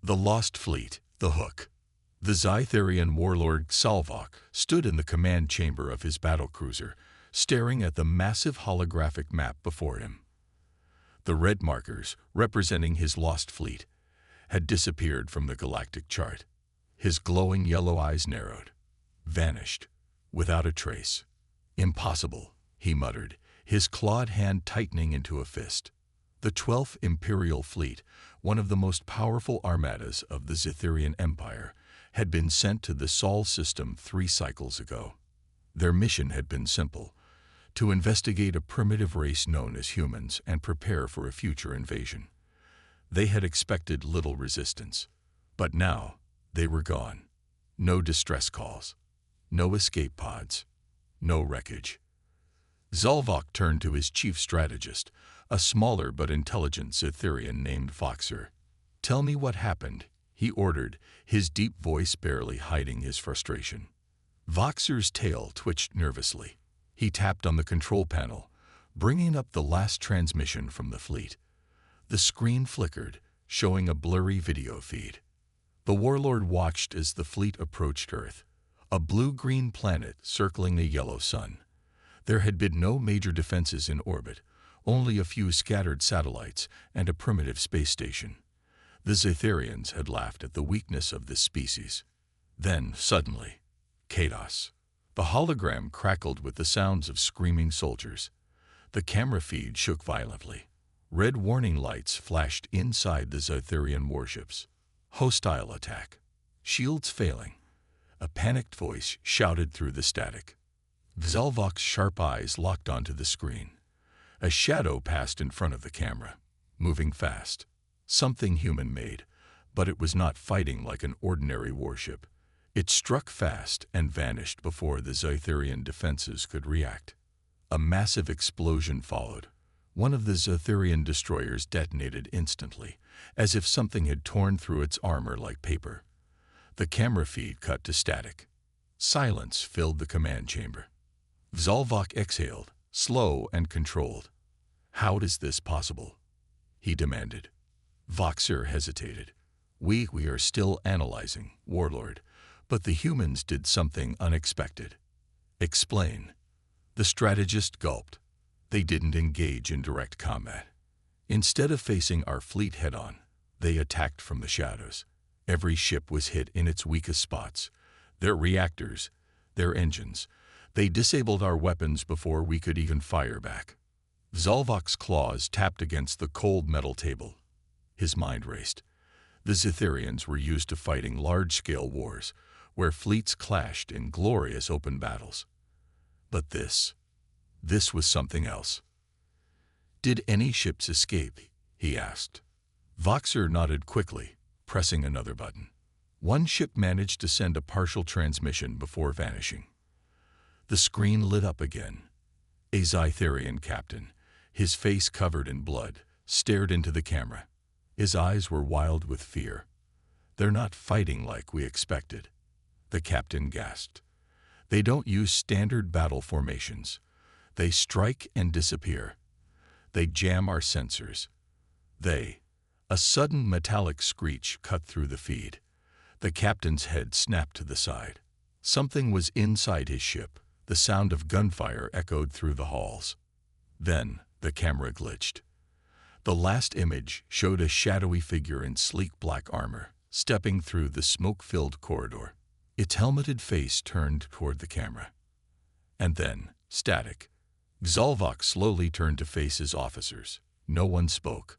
The Lost Fleet, the Hook. The Zytherian warlord Xalvok stood in the command chamber of his battlecruiser, staring at the massive holographic map before him. The red markers, representing his lost fleet, had disappeared from the galactic chart. His glowing yellow eyes narrowed, vanished, without a trace. "Impossible," he muttered, his clawed hand tightening into a fist. The 12th Imperial Fleet, one of the most powerful armadas of the Zytherian Empire, had been sent to the Sol system 3 cycles ago. Their mission had been simple: to investigate a primitive race known as humans and prepare for a future invasion. They had expected little resistance, but now they were gone. No distress calls, no escape pods, no wreckage. Xalvok turned to his chief strategist, a smaller but intelligent Zytherian named Voxer. "Tell me what happened," he ordered, his deep voice barely hiding his frustration. Voxer's tail twitched nervously. He tapped on the control panel, bringing up the last transmission from the fleet. The screen flickered, showing a blurry video feed. The warlord watched as the fleet approached Earth, a blue-green planet circling a yellow sun. There had been no major defenses in orbit, only a few scattered satellites and a primitive space station. The Zytherians had laughed at the weakness of this species. Then, suddenly, chaos. The hologram crackled with the sounds of screaming soldiers. The camera feed shook violently. Red warning lights flashed inside the Zytherian warships. Hostile attack. Shields failing. A panicked voice shouted through the static. Xalvok's sharp eyes locked onto the screen. A shadow passed in front of the camera, moving fast. Something human-made, but it was not fighting like an ordinary warship. It struck fast and vanished before the Zytherian defenses could react. A massive explosion followed. One of the Zytherian destroyers detonated instantly, as if something had torn through its armor like paper. The camera feed cut to static. Silence filled the command chamber. Xalvok exhaled, slow and controlled. "How is this possible?" he demanded. Voxer hesitated. We are still analyzing, Warlord, but the humans did something unexpected." "Explain." The strategist gulped. "They didn't engage in direct combat. Instead of facing our fleet head-on, they attacked from the shadows. Every ship was hit in its weakest spots. Their reactors, their engines. They disabled our weapons before we could even fire back." Xalvok's claws tapped against the cold metal table. His mind raced. The Zytherians were used to fighting large-scale wars, where fleets clashed in glorious open battles. But this was something else. "Did any ships escape?" he asked. Voxer nodded quickly, pressing another button. One ship managed to send a partial transmission before vanishing. The screen lit up again. A Zytherian captain, his face covered in blood, stared into the camera. His eyes were wild with fear. "They're not fighting like we expected," the captain gasped. "They don't use standard battle formations. They strike and disappear. They jam our sensors. A sudden metallic screech cut through the feed. The captain's head snapped to the side. Something was inside his ship. The sound of gunfire echoed through the halls. Then the camera glitched. The last image showed a shadowy figure in sleek black armor, stepping through the smoke-filled corridor. Its helmeted face turned toward the camera. And then, static. Xalvok slowly turned to face his officers. No one spoke.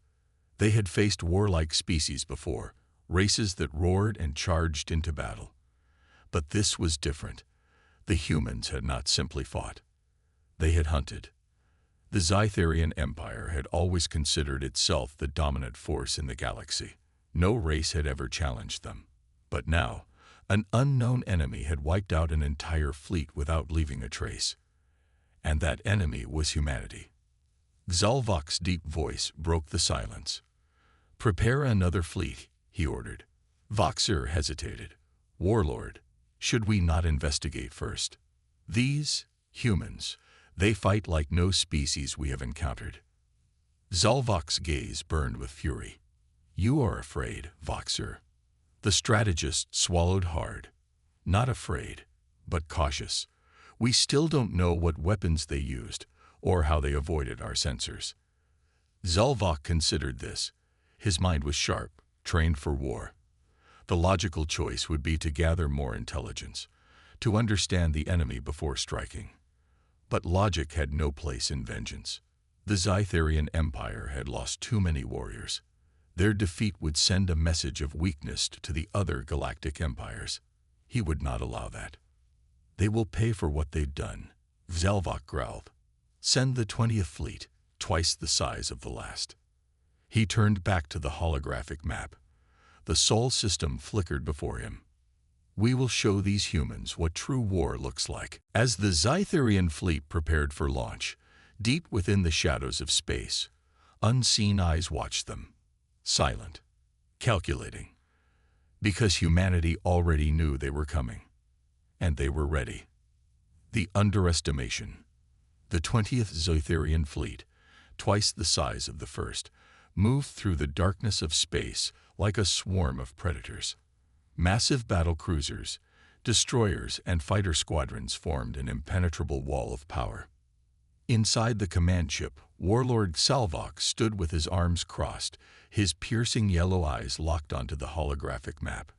They had faced warlike species before, races that roared and charged into battle. But this was different. The humans had not simply fought. They had hunted. The Zytherian Empire had always considered itself the dominant force in the galaxy. No race had ever challenged them. But now, an unknown enemy had wiped out an entire fleet without leaving a trace. And that enemy was humanity. Xalvok's deep voice broke the silence. "Prepare another fleet," he ordered. Voxer hesitated. "Warlord, should we not investigate first? These humans, they fight like no species we have encountered." Xalvok's gaze burned with fury. "You are afraid, Voxer. The strategist swallowed hard. Not afraid, but cautious. We still don't know what weapons they used or how they avoided our sensors. Zalvok considered this. His mind was sharp, trained for war. The logical choice would be to gather more intelligence, to understand the enemy before striking. But logic had no place in vengeance. The Zytherian Empire had lost too many warriors. Their defeat would send a message of weakness to the other galactic empires. He would not allow that. They will pay for what they've done, Zalvok growled. Send the 20th Fleet, twice the size of the last. He turned back to the holographic map. The Sol system flickered before him. We will show these humans what true war looks like. As the Zytherian fleet prepared for launch, deep within the shadows of space, unseen eyes watched them, silent, calculating, because humanity already knew they were coming, and they were ready. The underestimation. The 20th Zytherian fleet, twice the size of the first, moved through the darkness of space like a swarm of predators. Massive battle cruisers, destroyers, and fighter squadrons formed an impenetrable wall of power. Inside the command ship, Warlord Salvok stood with his arms crossed, his piercing yellow eyes locked onto the holographic map.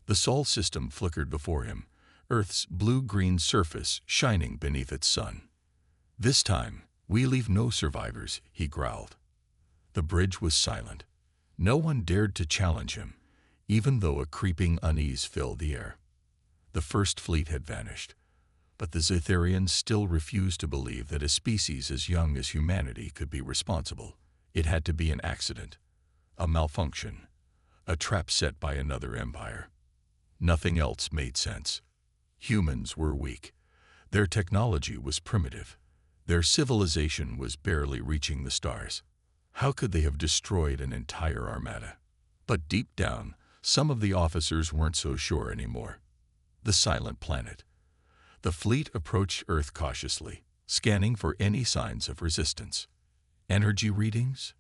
The Sol system flickered before him, Earth's blue-green surface shining beneath its sun. This time, we leave no survivors, he growled. The bridge was silent. No one dared to challenge him, even though a creeping unease filled the air. The first fleet had vanished, but the Zytherians still refused to believe that a species as young as humanity could be responsible. It had to be an accident, a malfunction, a trap set by another empire. Nothing else made sense. Humans were weak. Their technology was primitive. Their civilization was barely reaching the stars. How could they have destroyed an entire armada? But deep down, some of the officers weren't so sure anymore. The silent planet. The fleet approached Earth cautiously, scanning for any signs of resistance. Energy readings?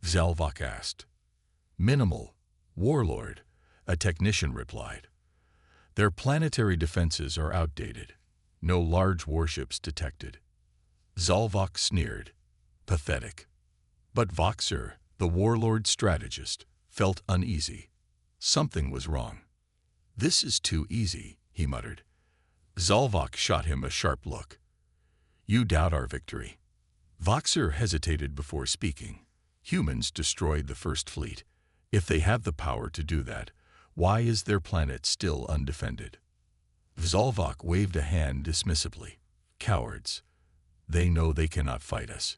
Zalvok asked. Minimal, Warlord, a technician replied. Their planetary defenses are outdated. No large warships detected. Zalvok sneered. Pathetic. But Voxer, the Warlord strategist, felt uneasy. Something was wrong. This is too easy, he muttered. Zalvok shot him a sharp look. You doubt our victory. Voxer hesitated before speaking. Humans destroyed the first fleet. If they have the power to do that, why is their planet still undefended? Zalvok waved a hand dismissively. Cowards. They know they cannot fight us.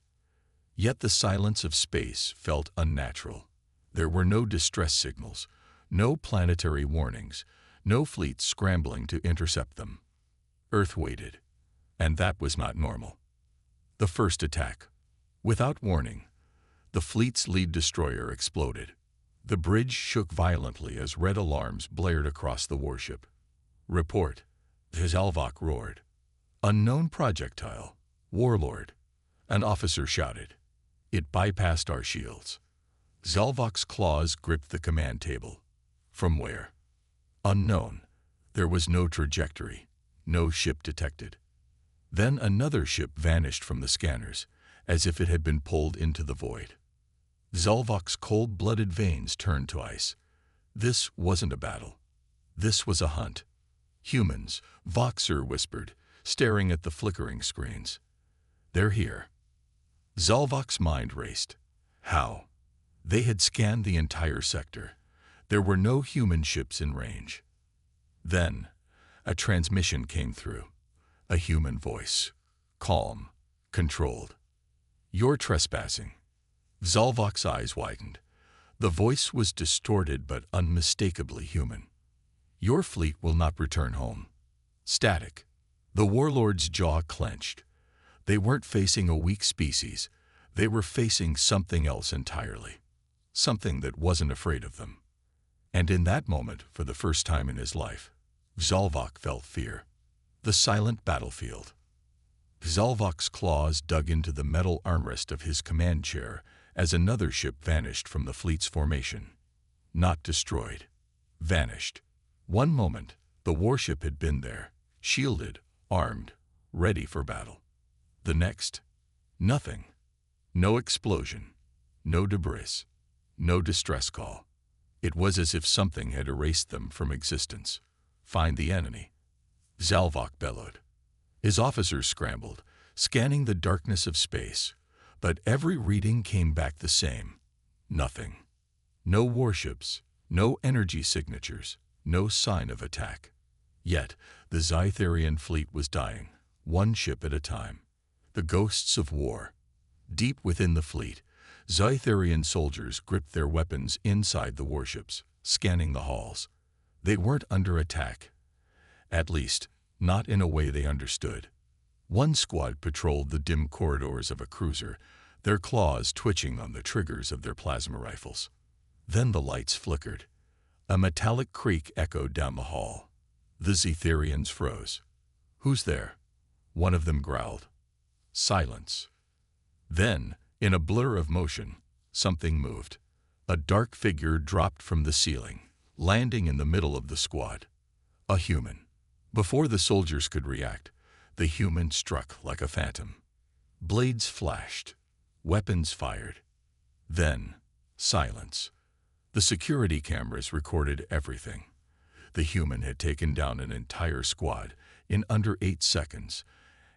Yet the silence of space felt unnatural. There were no distress signals, no planetary warnings, no fleets scrambling to intercept them. Earth waited, and that was not normal. The first attack. Without warning, the fleet's lead destroyer exploded. The bridge shook violently as red alarms blared across the warship. Report, Zalvok roared. Unknown projectile. Warlord. An officer shouted. It bypassed our shields. Zalvok's claws gripped the command table. From where? Unknown. There was no trajectory, no ship detected. Then another ship vanished from the scanners, as if it had been pulled into the void. Zalvok's cold-blooded veins turned to ice. This wasn't a battle. This was a hunt. Humans, Voxer whispered, staring at the flickering screens. They're here. Zalvok's mind raced. How? They had scanned the entire sector. There were no human ships in range. Then, a transmission came through. A human voice. Calm, controlled. You're trespassing. Zalvok's eyes widened. The voice was distorted but unmistakably human. Your fleet will not return home. Static. The warlord's jaw clenched. They weren't facing a weak species. They were facing something else entirely. Something that wasn't afraid of them. And in that moment, for the first time in his life, Zalvok felt fear. The silent battlefield. Zalvok's claws dug into the metal armrest of his command chair as another ship vanished from the fleet's formation. Not destroyed. vanished. One moment, the warship had been there, shielded, armed, ready for battle. The next, nothing. No explosion, no debris, no distress call. It was as if something had erased them from existence. Find the enemy, Zalvok bellowed. His officers scrambled, scanning the darkness of space, but every reading came back the same. Nothing. No warships, no energy signatures, no sign of attack. Yet, the Zytherian fleet was dying, one ship at a time. The ghosts of war. Deep within the fleet, Zytherian soldiers gripped their weapons inside the warships, scanning the halls. They weren't under attack. At least, not in a way they understood. One squad patrolled the dim corridors of a cruiser, their claws twitching on the triggers of their plasma rifles. Then the lights flickered. A metallic creak echoed down the hall. The Zytherians froze. "Who's there?" One of them growled. Silence. Then, in a blur of motion, something moved. A dark figure dropped from the ceiling, landing in the middle of the squad. A human. Before the soldiers could react, the human struck like a phantom. Blades flashed. Weapons fired. Then, silence. The security cameras recorded everything. The human had taken down an entire squad in under 8 seconds,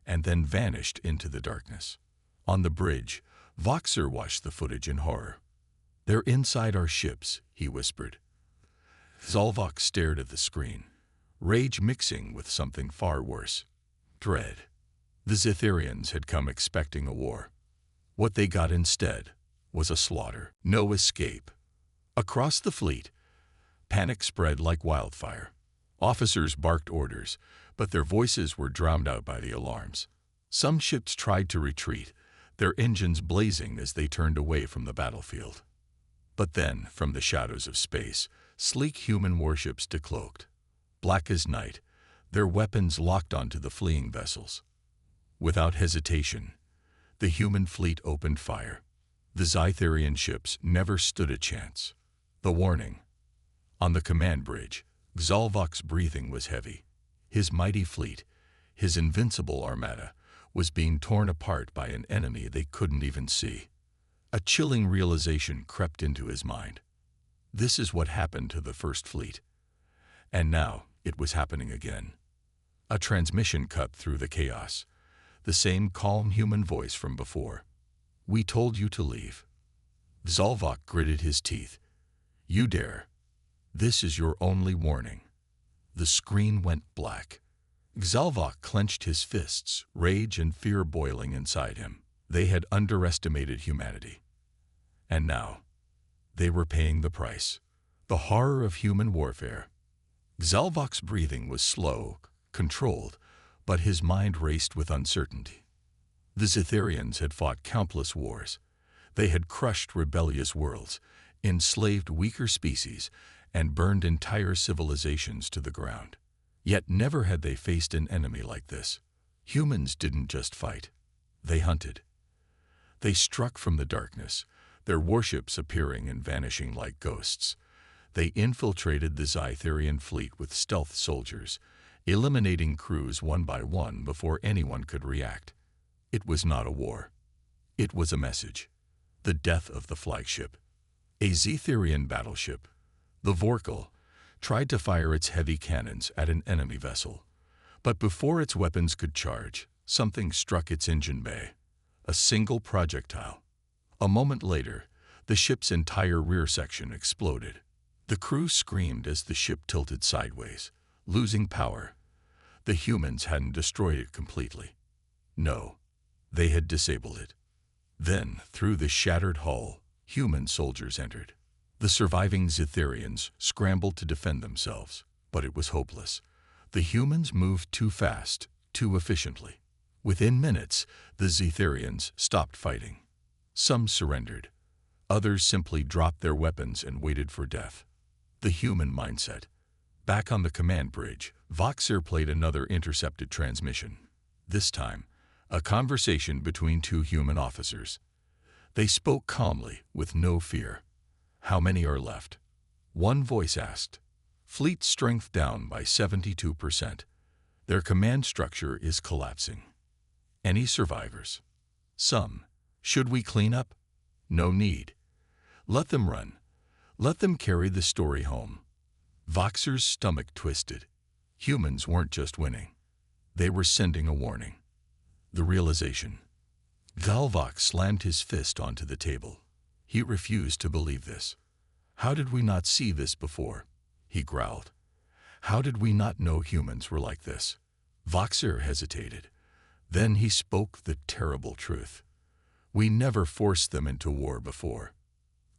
and then vanished into the darkness. On the bridge, Voxer watched the footage in horror. "They're inside our ships," he whispered. Zalvok stared at the screen, rage mixing with something far worse. Dread. The Zytherians had come expecting a war. What they got instead was a slaughter. No escape. Across the fleet, panic spread like wildfire. Officers barked orders, but their voices were drowned out by the alarms. Some ships tried to retreat, their engines blazing as they turned away from the battlefield. But then, from the shadows of space, sleek human warships decloaked. Black as night, their weapons locked onto the fleeing vessels. Without hesitation, the human fleet opened fire. The Zytherian ships never stood a chance. The warning. On the command bridge, Zalvok's breathing was heavy. His mighty fleet, his invincible armada, was being torn apart by an enemy they couldn't even see. A chilling realization crept into his mind. This is what happened to the First Fleet. And now it was happening again. A transmission cut through the chaos. The same calm human voice from before. "We told you to leave." Zalvok gritted his teeth. "You dare. This is your only warning." The screen went black. Zalvok clenched his fists, rage and fear boiling inside him. They had underestimated humanity. And now, they were paying the price. The horror of human warfare. Zalvok's breathing was slow, controlled, but his mind raced with uncertainty. The Zytherians had fought countless wars. They had crushed rebellious worlds, enslaved weaker species, and burned entire civilizations to the ground. Yet never had they faced an enemy like this. Humans didn't just fight. They hunted. They struck from the darkness, their warships appearing and vanishing like ghosts. They infiltrated the Zytherian fleet with stealth soldiers, eliminating crews one by one before anyone could react. It was not a war. It was a message. The death of the flagship. A Zytherian battleship, the Vorkal, tried to fire its heavy cannons at an enemy vessel. But before its weapons could charge, something struck its engine bay. A single projectile. A moment later, the ship's entire rear section exploded. The crew screamed as the ship tilted sideways, losing power. The humans hadn't destroyed it completely. No, they had disabled it. Then, through the shattered hull, human soldiers entered. The surviving Zytherians scrambled to defend themselves, but it was hopeless. The humans moved too fast, too efficiently. Within minutes, the Zytherians stopped fighting. Some surrendered. Others simply dropped their weapons and waited for death. The human mindset. Back on the command bridge, Voxer played another intercepted transmission. This time, a conversation between two human officers. They spoke calmly, with no fear. "How many are left?" One voice asked. Fleet strength down by 72%. Their command structure is collapsing. Any survivors? Some. Should we clean up? No need. Let them run. Let them carry the story home. Voxer's stomach twisted. Humans weren't just winning. They were sending a warning. The realization. Galvox slammed his fist onto the table. He refused to believe this. How did we not see this before? He growled. How did we not know humans were like this? Voxer hesitated. Then he spoke the terrible truth. We never forced them into war before.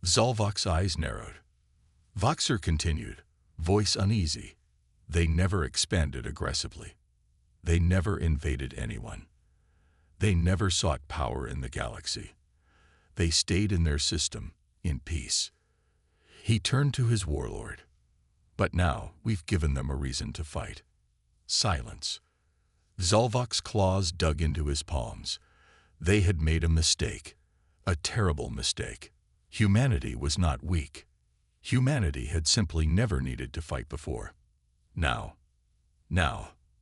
Zalvox's eyes narrowed. Voxer continued, voice uneasy. They never expanded aggressively. They never invaded anyone. They never sought power in the galaxy. They stayed in their system, in peace. He turned to his warlord. But now we've given them a reason to fight. Silence. Zalvox's claws dug into his palms. They had made a mistake. A terrible mistake. Humanity was not weak. Humanity had simply never needed to fight before. Now,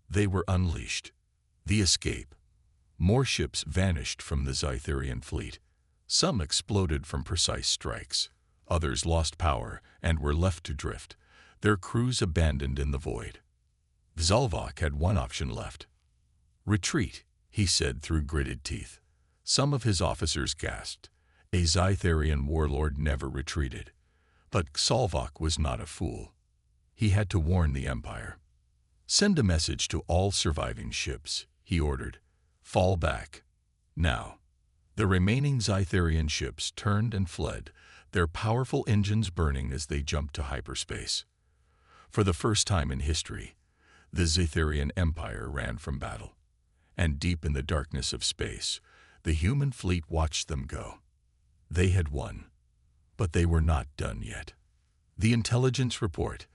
they were unleashed. The escape. More ships vanished from the Zytherian fleet. Some exploded from precise strikes. Others lost power and were left to drift, their crews abandoned in the void. Zalvox had one option left. Retreat, he said through gritted teeth. Some of his officers gasped. A Zytherian warlord never retreated. But Zalvox was not a fool. He had to warn the Empire. Send a message to all surviving ships, he ordered. Fall back. Now. The remaining Zytherian ships turned and fled, their powerful engines burning as they jumped to hyperspace. For the first time in history, the Zytherian Empire ran from battle. And deep in the darkness of space, the human fleet watched them go. They had won, but they were not done yet. The intelligence report.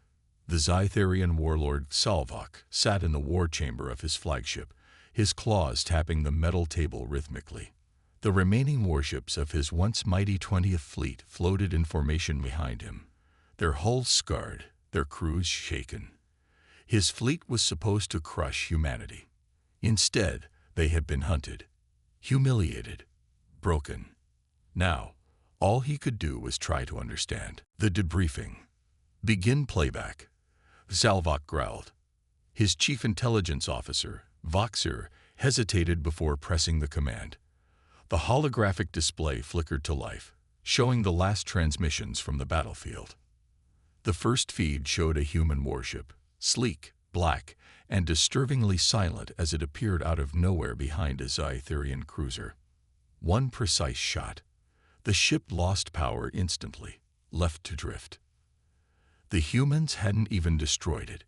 The Zytherian warlord Zalvox sat in the war chamber of his flagship, his claws tapping the metal table rhythmically. The remaining warships of his once mighty 20th Fleet floated in formation behind him, their hulls scarred, their crews shaken. His fleet was supposed to crush humanity. Instead, they had been hunted, humiliated, broken. Now, all he could do was try to understand. The debriefing. Begin playback. Zalvox growled. His chief intelligence officer, Voxer, hesitated before pressing the command. The holographic display flickered to life, showing the last transmissions from the battlefield. The first feed showed a human warship, sleek, black, and disturbingly silent as it appeared out of nowhere behind a Zytherian cruiser. One precise shot. The ship lost power instantly, left to drift. The humans hadn't even destroyed it.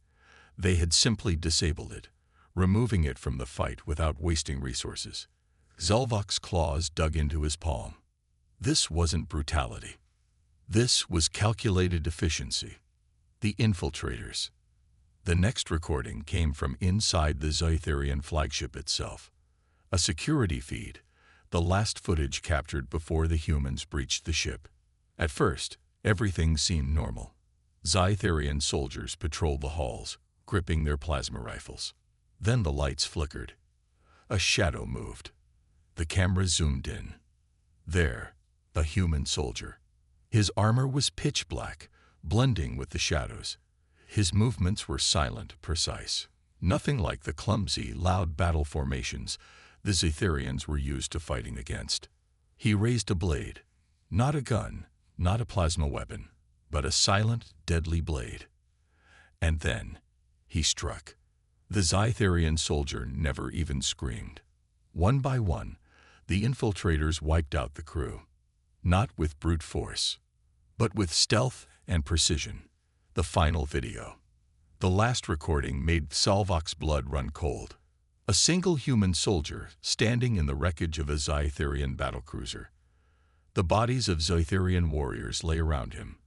They had simply disabled it, removing it from the fight without wasting resources. Zalvox's claws dug into his palm. This wasn't brutality. This was calculated efficiency. The infiltrators. The next recording came from inside the Zytherian flagship itself. A security feed, the last footage captured before the humans breached the ship. At first, everything seemed normal. Zytherian soldiers patrolled the halls, gripping their plasma rifles. Then the lights flickered. A shadow moved. The camera zoomed in. There, a human soldier. His armor was pitch black, blending with the shadows. His movements were silent, precise. Nothing like the clumsy, loud battle formations the Zytherians were used to fighting against. He raised a blade. Not a gun, not a plasma weapon, but a silent, deadly blade. And then, he struck. The Zytherian soldier never even screamed. One by one, the infiltrators wiped out the crew. Not with brute force, but with stealth and precision. The final video. The last recording made Zalvox's blood run cold. A single human soldier standing in the wreckage of a Zytherian battlecruiser. The bodies of Zytherian warriors lay around him.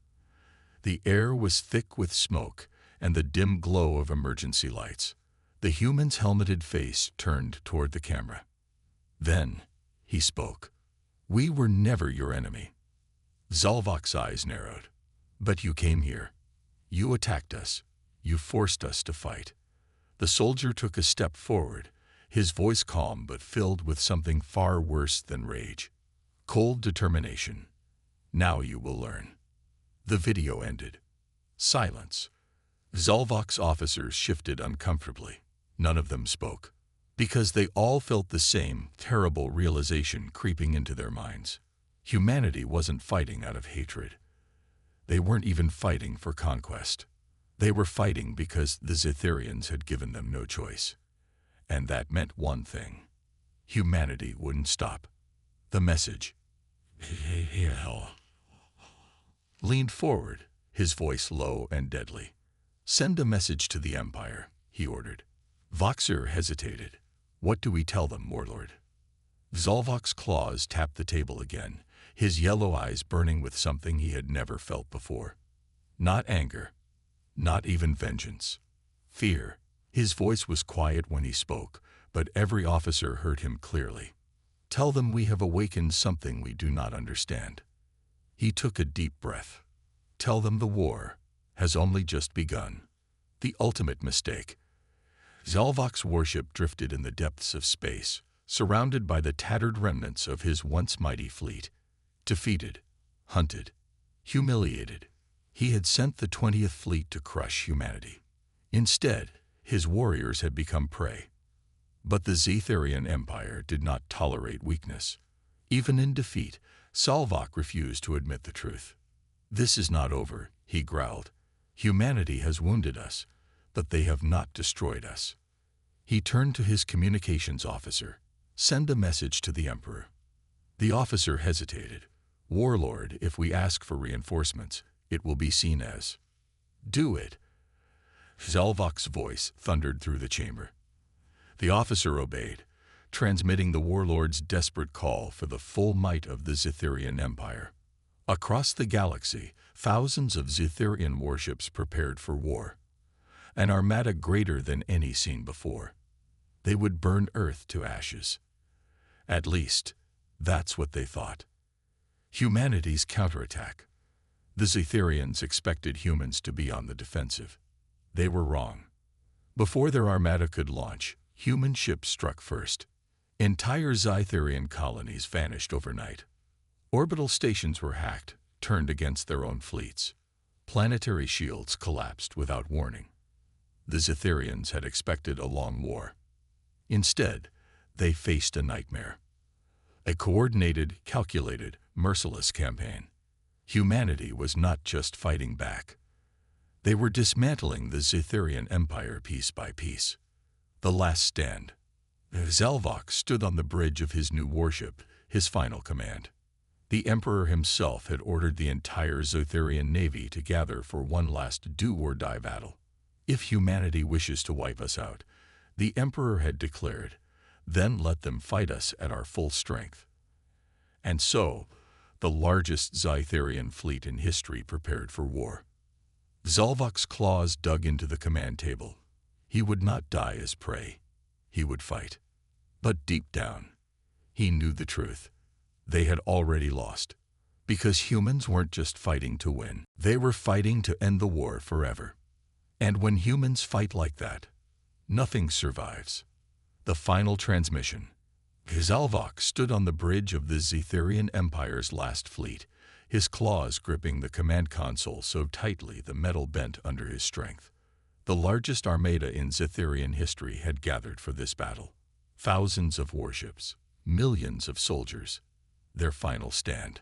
The air was thick with smoke and the dim glow of emergency lights. The human's helmeted face turned toward the camera. Then, he spoke. We were never your enemy. Zalvox's eyes narrowed. But you came here. You attacked us. You forced us to fight. The soldier took a step forward, his voice calm but filled with something far worse than rage. Cold determination. Now you will learn. The video ended. Silence. Zalvok's officers shifted uncomfortably. None of them spoke, because they all felt the same terrible realization creeping into their minds. Humanity wasn't fighting out of hatred. They weren't even fighting for conquest. They were fighting because the Zitharians had given them no choice. And that meant one thing. Humanity wouldn't stop. The message, hell, leaned forward, his voice low and deadly. Send a message to the Empire, he ordered. Voxer hesitated. What do we tell them, Warlord? Zalvok's claws tapped the table again, his yellow eyes burning with something he had never felt before. Not anger, not even vengeance. Fear. His voice was quiet when he spoke, but every officer heard him clearly. Tell them we have awakened something we do not understand. He took a deep breath. Tell them the war has only just begun. The ultimate mistake. Zalvok's warship drifted in the depths of space, surrounded by the tattered remnants of his once mighty fleet. Defeated, hunted, humiliated, he had sent the 20th Fleet to crush humanity. Instead, his warriors had become prey. But the Zitharian Empire did not tolerate weakness. Even in defeat, Zalvok refused to admit the truth. This is not over, he growled. Humanity has wounded us, but they have not destroyed us. He turned to his communications officer. Send a message to the Emperor. The officer hesitated. Warlord, if we ask for reinforcements, it will be seen as. Do it. Zalvok's voice thundered through the chamber. The officer obeyed, transmitting the warlord's desperate call for the full might of the Zitharian Empire. Across the galaxy, thousands of Zitharian warships prepared for war. An armada greater than any seen before. They would burn Earth to ashes. At least, that's what they thought. Humanity's counterattack. The Zitharians expected humans to be on the defensive. They were wrong. Before their armada could launch, human ships struck first. Entire Zitharian colonies vanished overnight. Orbital stations were hacked, turned against their own fleets. Planetary shields collapsed without warning. The Zitharians had expected a long war. Instead, they faced a nightmare. A coordinated, calculated, merciless campaign. Humanity was not just fighting back. They were dismantling the Zitharian Empire piece by piece. The last stand. Zalvok stood on the bridge of his new warship, his final command. The Emperor himself had ordered the entire Zitharian navy to gather for one last do-or-die battle. If humanity wishes to wipe us out, the Emperor had declared, then let them fight us at our full strength. And so, the largest Zitharian fleet in history prepared for war. Zalvok's claws dug into the command table. He would not die as prey. He would fight. But deep down, he knew the truth. They had already lost. Because humans weren't just fighting to win. They were fighting to end the war forever. And when humans fight like that, nothing survives. The final transmission. Zalvok stood on the bridge of the Zitharian Empire's last fleet, his claws gripping the command console so tightly the metal bent under his strength. The largest armada in Zitharian history had gathered for this battle. Thousands of warships, millions of soldiers. Their final stand.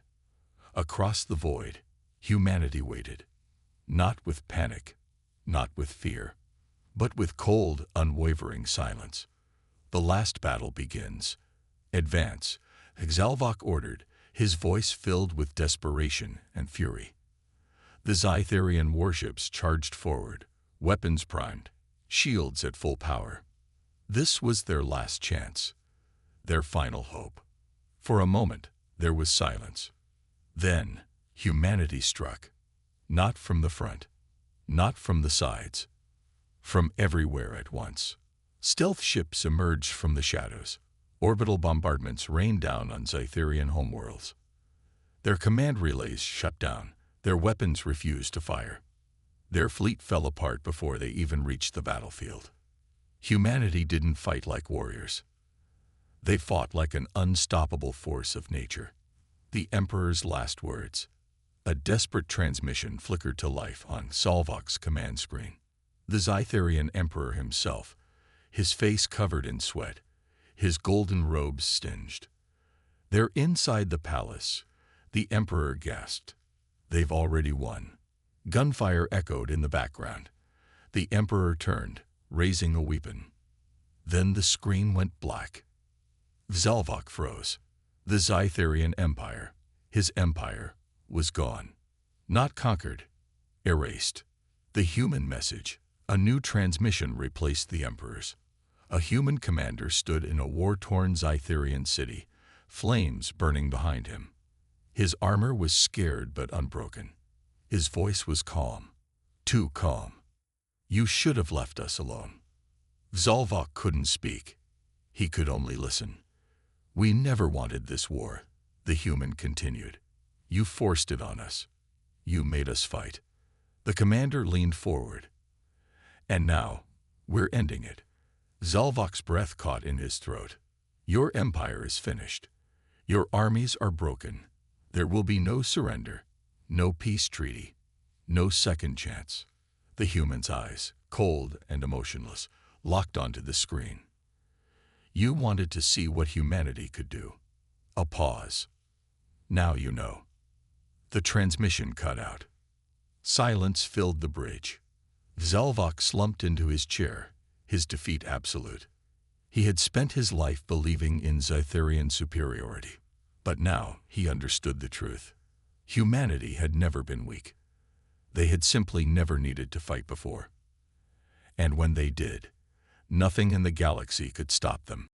Across the void, humanity waited. Not with panic, not with fear, but with cold, unwavering silence. The last battle begins. Advance, Zalvok ordered, his voice filled with desperation and fury. The Zitharian warships charged forward, weapons primed, shields at full power. This was their last chance, their final hope. For a moment, there was silence. Then, humanity struck. Not from the front, not from the sides, from everywhere at once. Stealth ships emerged from the shadows. Orbital bombardments rained down on Zitharian homeworlds. Their command relays shut down. Their weapons refused to fire. Their fleet fell apart before they even reached the battlefield. Humanity didn't fight like warriors. They fought like an unstoppable force of nature. The Emperor's last words. A desperate transmission flickered to life on Salvok's command screen. The Zytharian Emperor himself, his face covered in sweat, his golden robes singed. They're inside the palace, the Emperor gasped. They've already won. Gunfire echoed in the background. The Emperor turned, raising a weapon. Then the screen went black. Salvok froze. The Zytharian Empire, his empire, was gone. Not conquered, erased. The human message, a new transmission replaced the Emperor's. A human commander stood in a war-torn Zytharian city, flames burning behind him. His armor was scared but unbroken. His voice was calm, too calm. You should have left us alone. Salvok couldn't speak. He could only listen. We never wanted this war, the human continued. You forced it on us. You made us fight. The commander leaned forward. And now, we're ending it. Salvok's breath caught in his throat. Your empire is finished. Your armies are broken. There will be no surrender, no peace treaty, no second chance. The human's eyes, cold and emotionless, locked onto the screen. You wanted to see what humanity could do. A pause. Now you know. The transmission cut out. Silence filled the bridge. Salvok slumped into his chair, his defeat absolute. He had spent his life believing in Zytharian superiority. But now he understood the truth. Humanity had never been weak. They had simply never needed to fight before. And when they did, nothing in the galaxy could stop them.